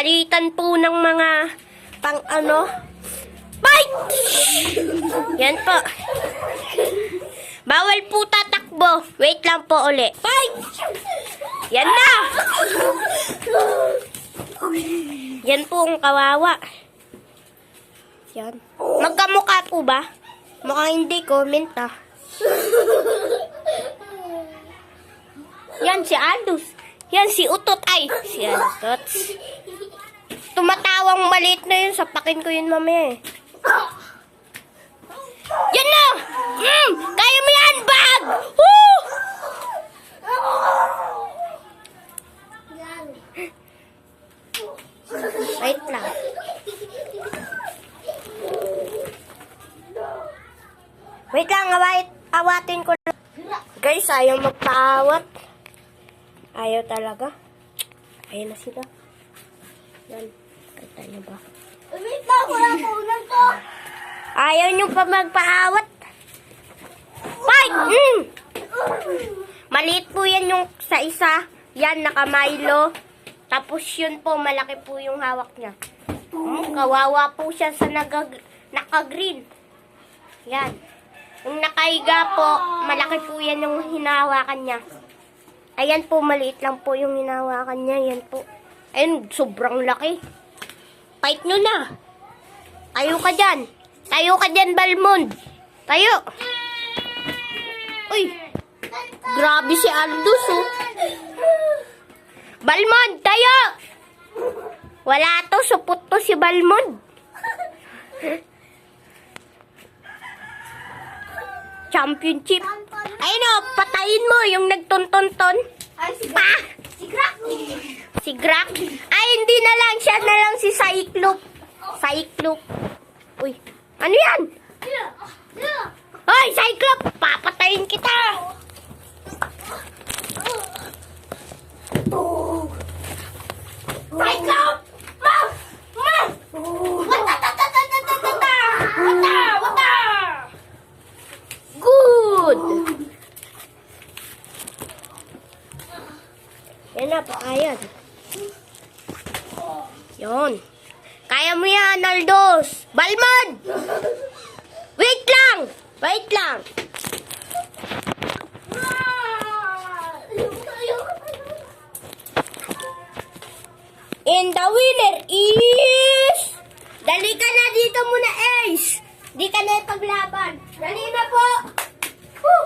palitan po ng mga pang ano. Fight! Yan po. Bawal po tatakbo. Wait lang po uli. Fight! Yan na! Yan po ang kawawa. Yan. Magkamukha po ba? Mukhang hindi. Comment ah. Yan si Aldous. Yan si Utot. Ay, si Utot. Tumatawang maliit na yun. Sapakin ko yun mamaya eh. Yan na! Kaya mo yan, bag! Woo! Wait lang. Wait lang, awatin ko lang. Guys, ayaw magpaawat. Ayaw talaga. Ayaw na sila. Yan. Kita niyo ba? Wait lang, wala po ulan ko. Ayaw nyo pa magpaawat. Fight! Maliit po yan yung sa isa. Yan, naka-Milo. Tapos yun po, malaki po yung hawak niya. Kawawa po siya sa naka-green. Yan. Yung nakahiga po, malaki po yan yung hinahawakan niya. Ayan po, maliit lang po yung hinahawakan niya. Yan po. Ayun, sobrang laki. Fight nyo na. Tayo ka dyan. Tayo ka dyan, Balmond. Tayo. Uy. Grabe si Aldous, oh. Balmond, tayo. Wala to. Supot to si Balmond. Championship. Ayun, oh. Patayin mo yung nagtonton-ton. Ay, si Pa! Si Crack. Si Grak? Ay, hindi na lang. Siya na lang si Cyclope. Cyclope. Uy. Ano yan? Hoy, Cyclope! Papatayin kita! Cyclope! Mom! Mom! Wata! Good! Yan na, pakayan. Yun. Kaya mo yan, Aldous. Balmond! Wait lang! Wait lang! And the winner is... Dali ka na dito muna, Ace! Di ka na ipaglaban. Dali na po! Woo!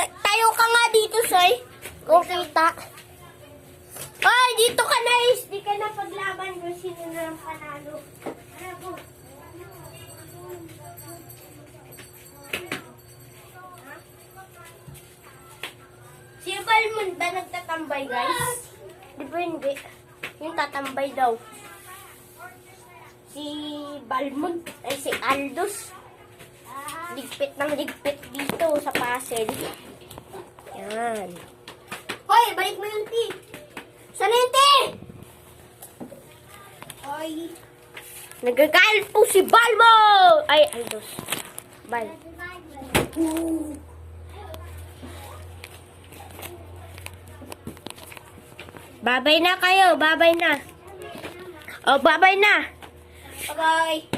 Tayo ka nga dito, Soy. Kung kita. Ay, dito ka na, Ace. Di ka na paglaban kung sino na ang panalo. Ano po? Si Balmond ba nagtatambay, guys? Di ba hindi? Yung tatambay daw. Si Balmond, ay si Aldous. Ligpit ng ligpit dito sa puzzle. Yan. Hoy, balik mo yung tea. Sana yung tea? Hoy. Nagagalit po si Balmo! Ay, Aldous. Bal. Babay na kayo. Babay na. Oh, babay na. Bye-bye.